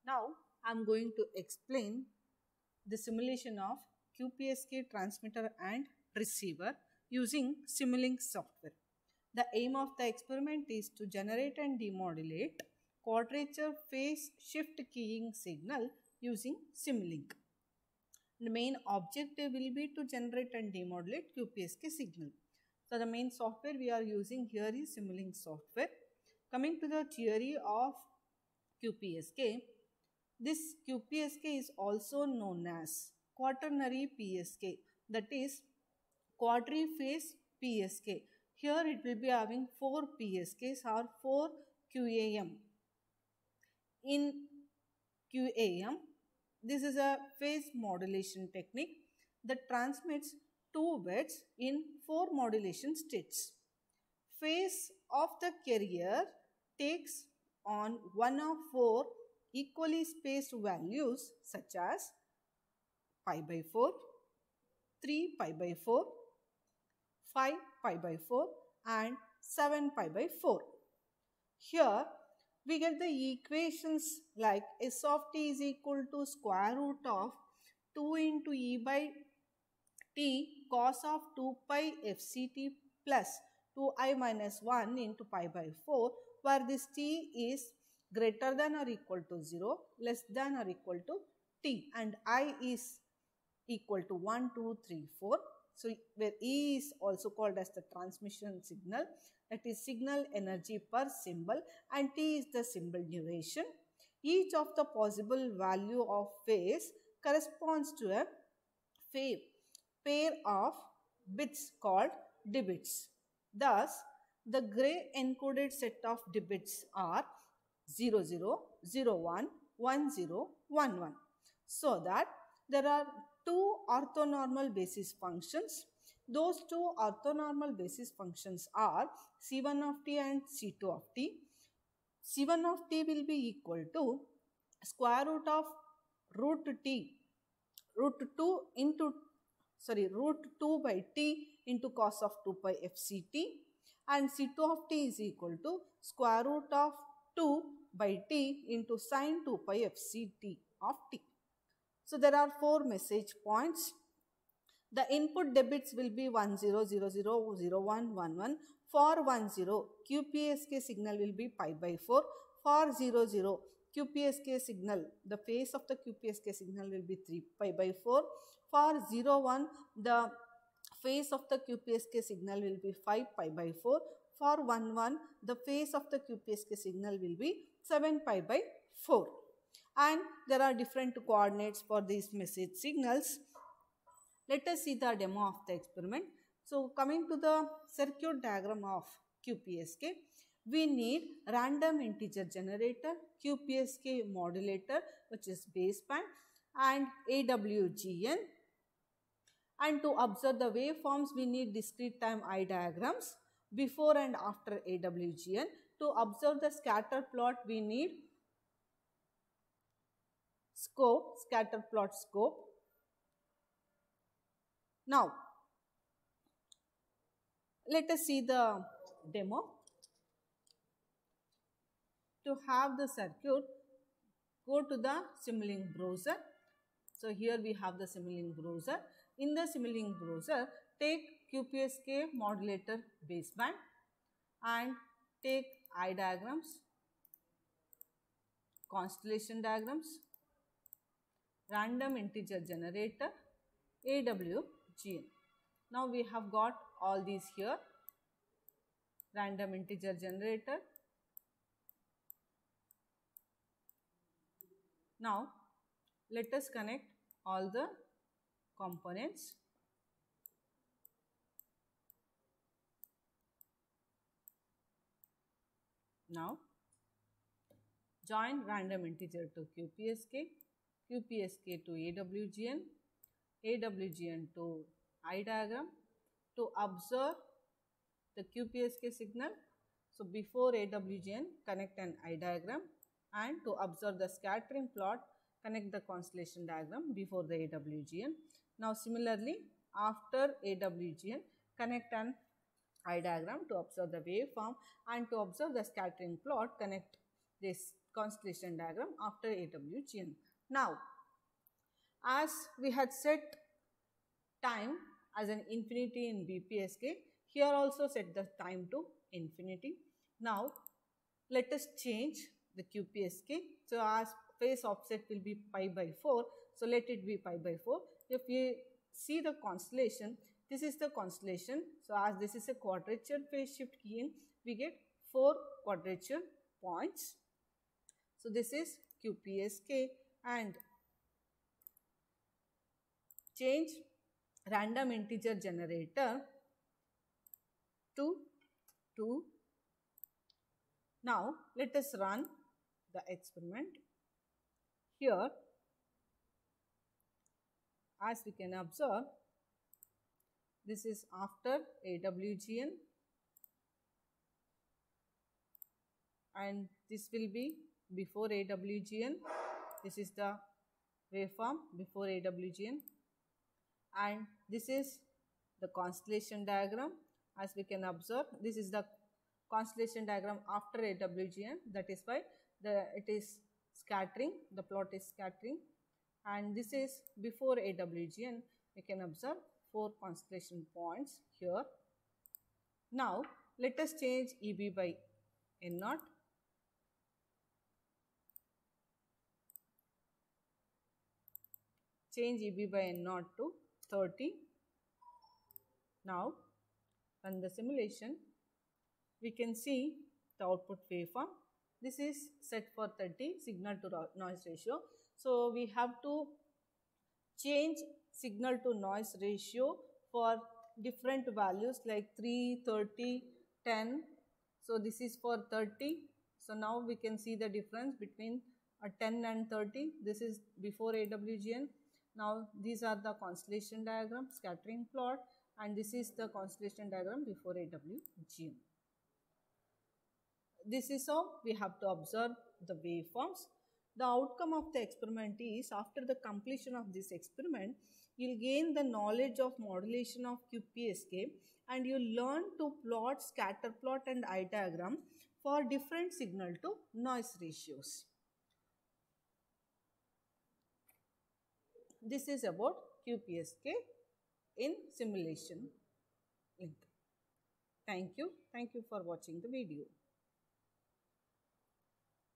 Now I am going to explain the simulation of Qpsk transmitter and receiver using Simulink software. The aim of the experiment is to generate and demodulate quadrature phase shift keying signal using Simulink. The main objective will be to generate and demodulate Qpsk signal. So the main software we are using here is Simulink software. Coming to the theory of Qpsk, this Qpsk is also known as quaternary PSK, that is quadriphase PSK. Here it will be having 4 PSKs or 4 QAM. In QAM, this is a phase modulation technique that transmits 2 bits in 4 modulation states. Phase of the carrier takes on one of 4 equally spaced values such as pi by 4, 3 pi by 4, 5 pi by 4 and 7 pi by 4. Here we get the equations like S of t is equal to square root of 2 into e by t cos of 2 pi fct plus 2i minus 1 into pi by 4, where this t is greater than or equal to 0, less than or equal to t, and I is equal to 1, 2, 3, 4. So, where E is also called as the transmission signal, that is signal energy per symbol, and T is the symbol duration. Each of the possible value of phase corresponds to a pair of bits called dbits. Thus, the gray encoded set of dbits are 00, 01, 10, 11. So that there are 2 orthonormal basis functions. Those 2 orthonormal basis functions are C1 of t and C2 of t. C1 of t will be equal to square root of root 2 by t into cos of 2 pi fct, and C2 of t is equal to square root of 2 by t into sin 2 pi fct of t. So there are 4 message points. The input debits will be 10, 00, 01, 11. For 10, Qpsk signal will be pi by 4. For 00, Qpsk signal, the phase of the Qpsk signal will be 3 pi by 4. For 01, the phase of the Qpsk signal will be 5 pi by 4. For 11, the phase of the Qpsk signal will be 7 pi by 4. And there are different coordinates for these message signals. Let us see the demo of the experiment. So, coming to the circuit diagram of Qpsk, we need random integer generator, Qpsk modulator, which is baseband, and AWGN. And to observe the waveforms, we need discrete time eye diagrams before and after AWGN. To observe the scatter plot, we need scatter plot scope. Now, let us see the demo. To have the circuit, go to the Simulink browser. So, here we have the Simulink browser. In the Simulink browser, take Qpsk modulator baseband and take eye diagrams, constellation diagrams, random integer generator, AWGN. Now we have got all these here. Random integer generator. Now let us connect all the components. Now join random integer to Qpsk, Qpsk to AWGN, AWGN to eye diagram to observe the Qpsk signal. So, before AWGN, connect an eye diagram, and to observe the scattering plot, connect the constellation diagram before the AWGN. Now, similarly, after AWGN, connect an eye diagram to observe the waveform, and to observe the scattering plot, connect this constellation diagram after AWGN. Now, as we had set time as an infinity in BPSK, here also set the time to infinity. Now, let us change the QPSK. So, as phase offset will be pi by 4, so let it be pi by 4. If we see the constellation, this is the constellation. So, as this is a quadrature phase shift key in, we get 4 quadrature points. So, this is QPSK, and change random integer generator to 2. Now, let us run the experiment. Here, as we can observe, this is after AWGN, and this will be before AWGN. This is the waveform before AWGN, and this is the constellation diagram. As we can observe, this is the constellation diagram after AWGN. That is why it is scattering, the plot is scattering, and this is before AWGN. We can observe 4 constellation points here. Now, let us change EB by N0. Change EB by N0 to 30. Now, run the simulation. We can see the output waveform. This is set for 30 signal to noise ratio. So, we have to change signal to noise ratio for different values like 3, 30, 10. So, this is for 30. So, now we can see the difference between 10 and 30. This is before AWGN. Now, these are the constellation diagram, scattering plot, and this is the constellation diagram before AWGN. This is how we have to observe the waveforms. The outcome of the experiment is, after the completion of this experiment, you will gain the knowledge of modulation of QPSK, and you learn to plot scatter plot and eye diagram for different signal to noise ratios. This is about QPSK in simulation link. Thank you. Thank you for watching the video.